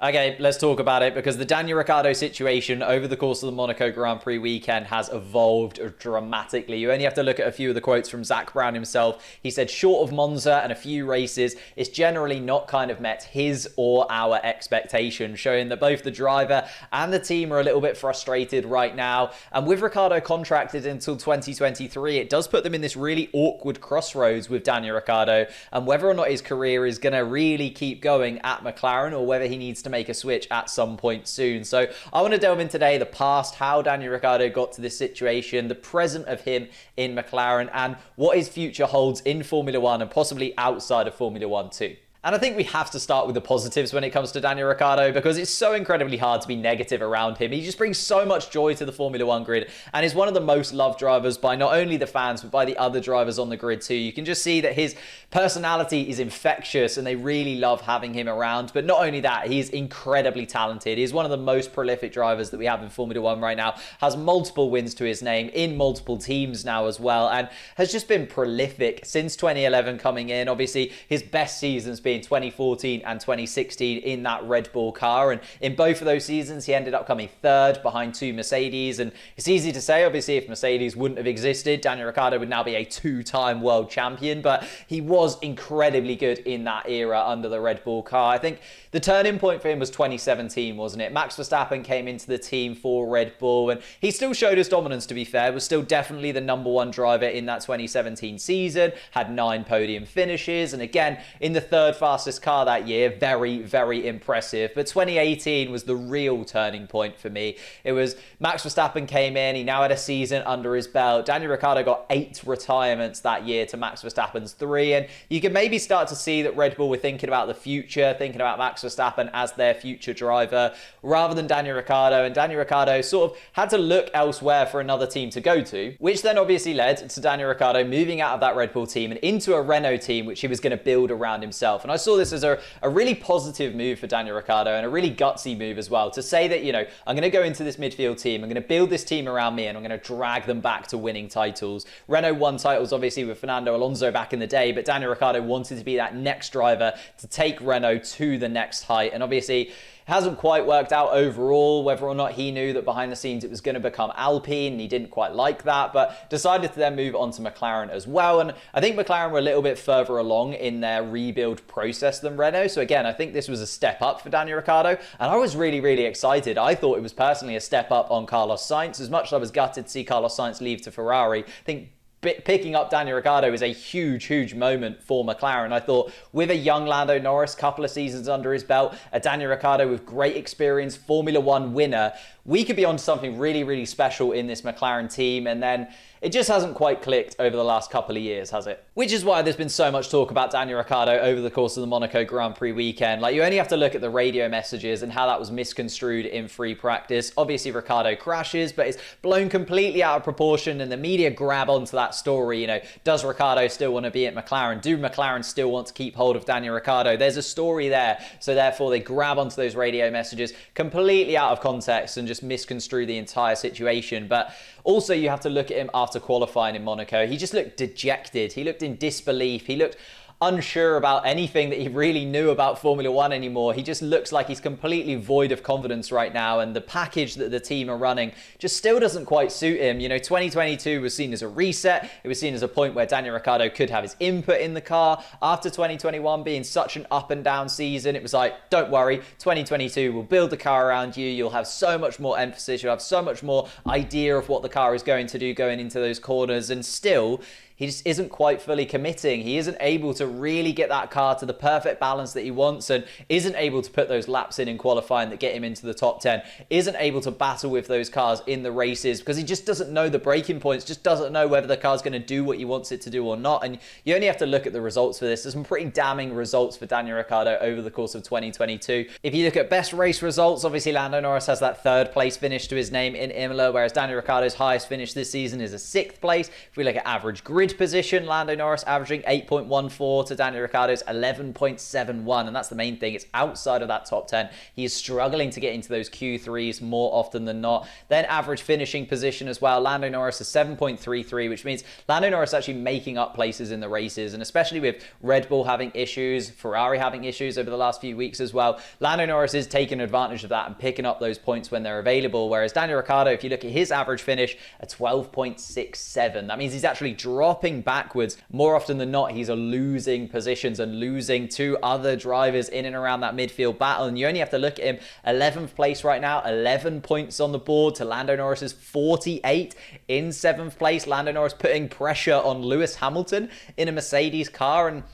Okay, let's talk about it, because the Daniel Ricciardo situation over the course of the Monaco Grand Prix weekend has evolved dramatically. You only have to look at a few of the quotes from Zak Brown himself. He said, short of Monza and a few races, it's generally not kind of met his or our expectations, showing that both the driver and the team are a little bit frustrated right now. And with Ricciardo contracted until 2023, it does put them in this really awkward crossroads with Daniel Ricciardo, and whether or not his career is going to really keep going at McLaren or whether he needs to make a switch at some point soon. So I want to delve in today the past, how Daniel Ricciardo got to this situation, the present of him in McLaren, and what his future holds in Formula One and possibly outside of Formula One too. And I think we have to start with the positives when it comes to Daniel Ricciardo, because it's so incredibly hard to be negative around him. He just brings so much joy to the Formula One grid and is one of the most loved drivers by not only the fans, but by the other drivers on the grid too. You can just see that his personality is infectious and they really love having him around. But not only that, he's incredibly talented. He's one of the most prolific drivers that we have in Formula One right now, has multiple wins to his name in multiple teams now as well, and has just been prolific since 2011 coming in. Obviously, his best seasons being 2014 and 2016 in that Red Bull car, and in both of those seasons he ended up coming third behind two Mercedes. And it's easy to say, obviously, if Mercedes wouldn't have existed, Daniel Ricciardo would now be a two-time world champion, but he was incredibly good in that era under the Red Bull car. I think the turning point for him was 2017, wasn't it? Max Verstappen came into the team for Red Bull, and he still showed his dominance, to be fair, was still definitely the #1 driver in that 2017 season, had 9 podium finishes, and again, in the third fastest car that year, very, very impressive. But 2018 was the real turning point for me. It was Max Verstappen came in, he now had a season under his belt. Daniel Ricciardo got 8 retirements that year to Max Verstappen's 3, and you can maybe start to see that Red Bull were thinking about the future, thinking about Max Verstappen as their future driver, rather than Daniel Ricciardo, and Daniel Ricciardo sort of had to look elsewhere for another team to go to, which then obviously led to Daniel Ricciardo moving out of that Red Bull team and into a Renault team, which he was going to build around himself. And I saw this as a really positive move for Daniel Ricciardo, and a really gutsy move as well, to say that, you know, I'm going to go into this midfield team, I'm going to build this team around me, and I'm going to drag them back to winning titles. Renault won titles obviously with Fernando Alonso back in the day, but Daniel Ricciardo wanted to be that next driver to take Renault to the next height, and obviously hasn't quite worked out overall, whether or not he knew that behind the scenes it was going to become Alpine, and he didn't quite like that, but decided to then move on to McLaren as well. And I think McLaren were a little bit further along in their rebuild process than Renault. So again, I think this was a step up for Daniel Ricciardo, and I was really, really excited. I thought it was personally a step up on Carlos Sainz. As much as I was gutted to see Carlos Sainz leave to Ferrari, I think picking up Daniel Ricciardo is a huge, huge moment for McLaren. I thought with a young Lando Norris, couple of seasons under his belt, a Daniel Ricciardo with great experience, Formula One winner, we could be on something really, really special in this McLaren team. And then it just hasn't quite clicked over the last couple of years, has it? Which is why there's been so much talk about Daniel Ricciardo over the course of the Monaco Grand Prix weekend. Like, you only have to look at the radio messages and how that was misconstrued in free practice. Obviously, Ricciardo crashes, but it's blown completely out of proportion, and the media grab onto that story. You know, does Ricciardo still want to be at McLaren? Do McLaren still want to keep hold of Daniel Ricciardo? There's a story there, so therefore they grab onto those radio messages completely out of context and just misconstrue the entire situation. But also, you have to look at him after qualifying in Monaco. He just looked dejected. He looked in disbelief. He looked unsure about anything that he really knew about Formula One anymore. He just looks like he's completely void of confidence right now, and the package that the team are running just still doesn't quite suit him. You know, 2022 was seen as a reset. It was seen as a point where Daniel Ricciardo could have his input in the car. After 2021 being such an up and down season, it was like, don't worry, 2022 will build the car around you. You'll have so much more emphasis. You'll have so much more idea of what the car is going to do going into those corners, and still he just isn't quite fully committing. He isn't able to really get that car to the perfect balance that he wants, and isn't able to put those laps in qualifying that get him into the top 10, isn't able to battle with those cars in the races because he just doesn't know the braking points, just doesn't know whether the car's going to do what he wants it to do or not. And you only have to look at the results for this. There's some pretty damning results for Daniel Ricciardo over the course of 2022. If you look at best race results, obviously Lando Norris has that 3rd place finish to his name in Imola, whereas Daniel Ricciardo's highest finish this season is a 6th place. If we look at average grid grid position, Lando Norris averaging 8.14 to Daniel Ricciardo's 11.71, and that's the main thing. It's outside of that top 10. He is struggling to get into those Q3s more often than not. Then average finishing position as well. Lando Norris is 7.33, which means Lando Norris actually making up places in the races, and especially with Red Bull having issues, Ferrari having issues over the last few weeks as well, Lando Norris is taking advantage of that and picking up those points when they're available, whereas Daniel Ricciardo, if you look at his average finish, a 12.67. That means he's actually dropping backwards. More often than not, he's losing positions and losing to other drivers in and around that midfield battle, and you only have to look at him. 11th place right now, 11 points on the board to Lando Norris's 48 in 7th place. Lando Norris putting pressure on Lewis Hamilton in a Mercedes car, and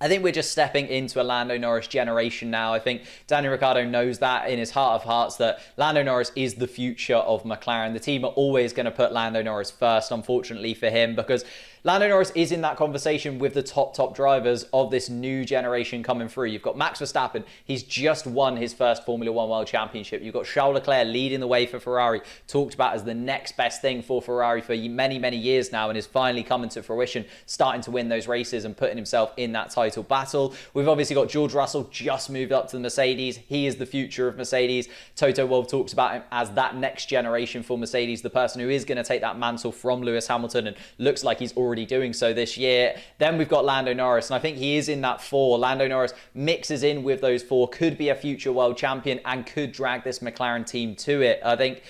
I think we're just stepping into a Lando Norris generation now. I think Daniel Ricciardo knows that in his heart of hearts, that Lando Norris is the future of McLaren. The team are always going to put Lando Norris first, unfortunately for him, because Lando Norris is in that conversation with the top drivers of this new generation coming through. You've got Max Verstappen. He's just won his first Formula One World Championship. You've got Charles Leclerc leading the way for Ferrari, talked about as the next best thing for Ferrari for many, many years now, and is finally coming to fruition, starting to win those races and putting himself in that title battle. We've obviously got George Russell, just moved up to the Mercedes. He is the future of Mercedes. Toto Wolff talks about him as that next generation for Mercedes, the person who is going to take that mantle from Lewis Hamilton, and looks like he's already doing so this year. Then we've got Lando Norris, and I think he is in that 4. Lando Norris mixes in with those 4, could be a future world champion and could drag this McLaren team to it. I think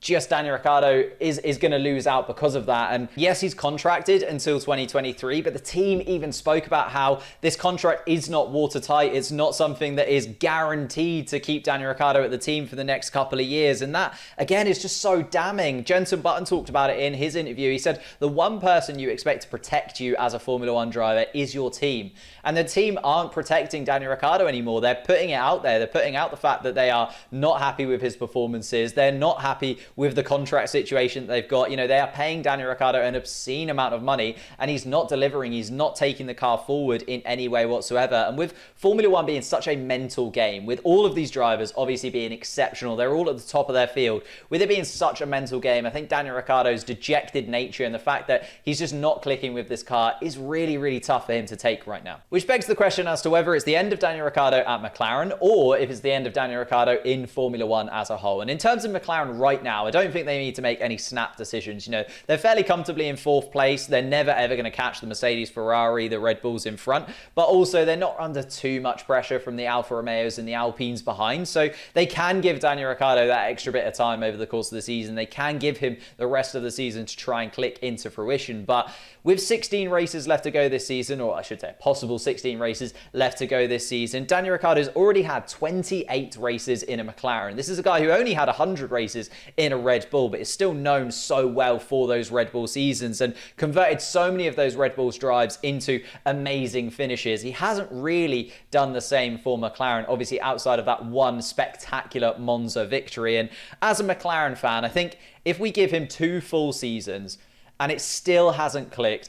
just Daniel Ricciardo is going to lose out because of that. And yes, he's contracted until 2023, but the team even spoke about how this contract is not watertight. It's not something that is guaranteed to keep Daniel Ricciardo at the team for the next couple of years. And that, again, is just so damning. Jenson Button talked about it in his interview. He said, the one person you expect to protect you as a Formula One driver is your team. And the team aren't protecting Daniel Ricciardo anymore. They're putting it out there. They're putting out the fact that they are not happy with his performances. They're not happy with the contract situation that they've got. You know, they are paying Daniel Ricciardo an obscene amount of money, and he's not delivering. He's not taking the car forward in any way whatsoever. And with Formula One being such a mental game, with all of these drivers obviously being exceptional, they're all at the top of their field, with it being such a mental game, I think Daniel Ricciardo's dejected nature and the fact that he's just not clicking with this car is really, really tough for him to take right now. Which begs the question as to whether it's the end of Daniel Ricciardo at McLaren, or if it's the end of Daniel Ricciardo in Formula One as a whole. And in terms of McLaren right now, I don't think they need to make any snap decisions. You know, they're fairly comfortably in 4th place. They're never ever going to catch the Mercedes, Ferrari, the Red Bulls in front, but also they're not under too much pressure from the Alfa Romeos and the Alpines behind. So they can give Daniel Ricciardo that extra bit of time over the course of the season. They can give him the rest of the season to try and click into fruition. But with 16 races left to go this season, or I should say possible 16 races left to go this season, Daniel Ricciardo's already had 28 races in a McLaren. This is a guy who only had 100 races in a Red Bull, but is still known so well for those Red Bull seasons and converted so many of those Red Bull's drives into amazing finishes. He hasn't really done the same for McLaren, obviously outside of that one spectacular Monza victory. And as a McLaren fan, I think if we give him 2 full seasons and it still hasn't clicked,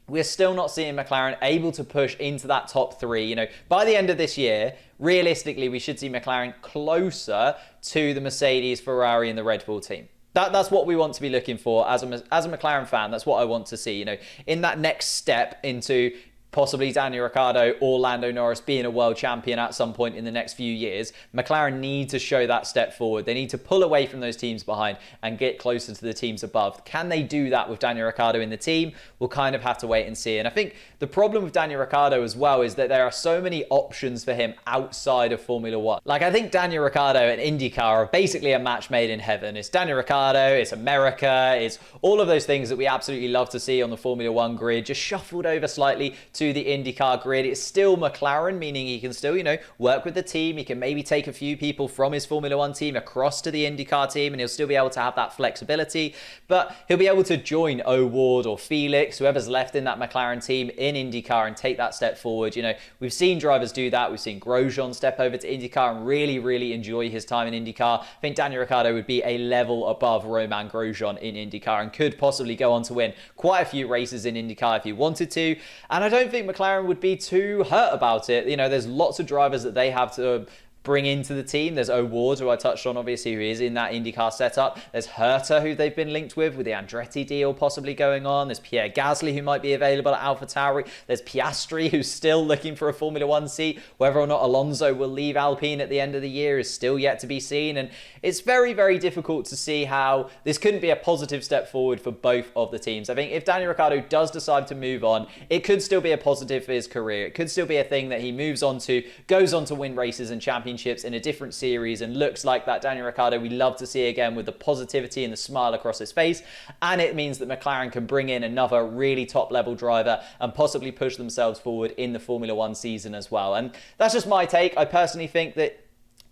we're still not seeing McLaren able to push into that top 3. You know, by the end of this year, realistically, we should see McLaren closer to the Mercedes, Ferrari, and the Red Bull team. That's what we want to be looking for as a McLaren fan. That's what I want to see, you know, in that next step into possibly Daniel Ricciardo or Lando Norris being a world champion at some point in the next few years. McLaren need to show that step forward. They need to pull away from those teams behind and get closer to the teams above. Can they do that with Daniel Ricciardo in the team? We'll kind of have to wait and see. And I think the problem with Daniel Ricciardo as well is that there are so many options for him outside of Formula One. Like, I think Daniel Ricciardo and IndyCar are basically a match made in heaven. It's Daniel Ricciardo, it's America, it's all of those things that we absolutely love to see on the Formula One grid, just shuffled over slightly to the IndyCar grid. It's still McLaren, meaning he can still, you know, work with the team. He can maybe take a few people from his Formula One team across to the IndyCar team, and he'll still be able to have that flexibility. But he'll be able to join O'Ward or Felix, whoever's left in that McLaren team, in IndyCar and take that step forward. You know, we've seen drivers do that. We've seen Grosjean step over to IndyCar and really, really enjoy his time in IndyCar. I think Daniel Ricciardo would be a level above Romain Grosjean in IndyCar and could possibly go on to win quite a few races in IndyCar if he wanted to. And I don't think McLaren would be too hurt about it. You know, there's lots of drivers that they have to bring into the team. There's O'Ward, who I touched on, obviously, who is in that IndyCar setup. There's Herta, who they've been linked with the Andretti deal possibly going on. There's Pierre Gasly, who might be available at AlphaTauri. There's Piastri, who's still looking for a Formula One seat. Whether or not Alonso will leave Alpine at the end of the year is still yet to be seen. And it's very, very difficult to see how this couldn't be a positive step forward for both of the teams. I think if Daniel Ricciardo does decide to move on, it could still be a positive for his career. It could still be a thing that he moves on to, goes on to win races and championships in a different series, and looks like that Daniel Ricciardo we love to see again, with the positivity and the smile across his face. And it means that McLaren can bring in another really top level driver and possibly push themselves forward in the Formula One season as well. And that's just my take. I personally think that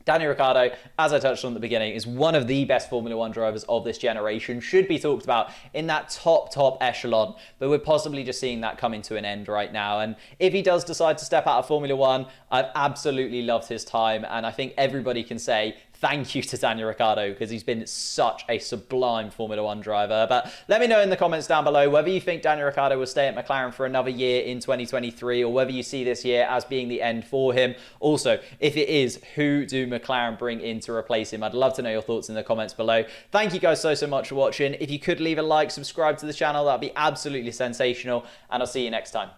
Daniel Ricciardo, as I touched on at the beginning, is one of the best Formula One drivers of this generation, should be talked about in that top echelon, but we're possibly just seeing that coming to an end right now. And if he does decide to step out of Formula One, I've absolutely loved his time, and I think everybody can say thank you to Daniel Ricciardo, because he's been such a sublime Formula One driver. But let me know in the comments down below whether you think Daniel Ricciardo will stay at McLaren for another year in 2023, or whether you see this year as being the end for him. Also, if it is, who do McLaren bring in to replace him? I'd love to know your thoughts in the comments below. Thank you guys so much for watching. If you could leave a like, subscribe to the channel, that'd be absolutely sensational, and I'll see you next time.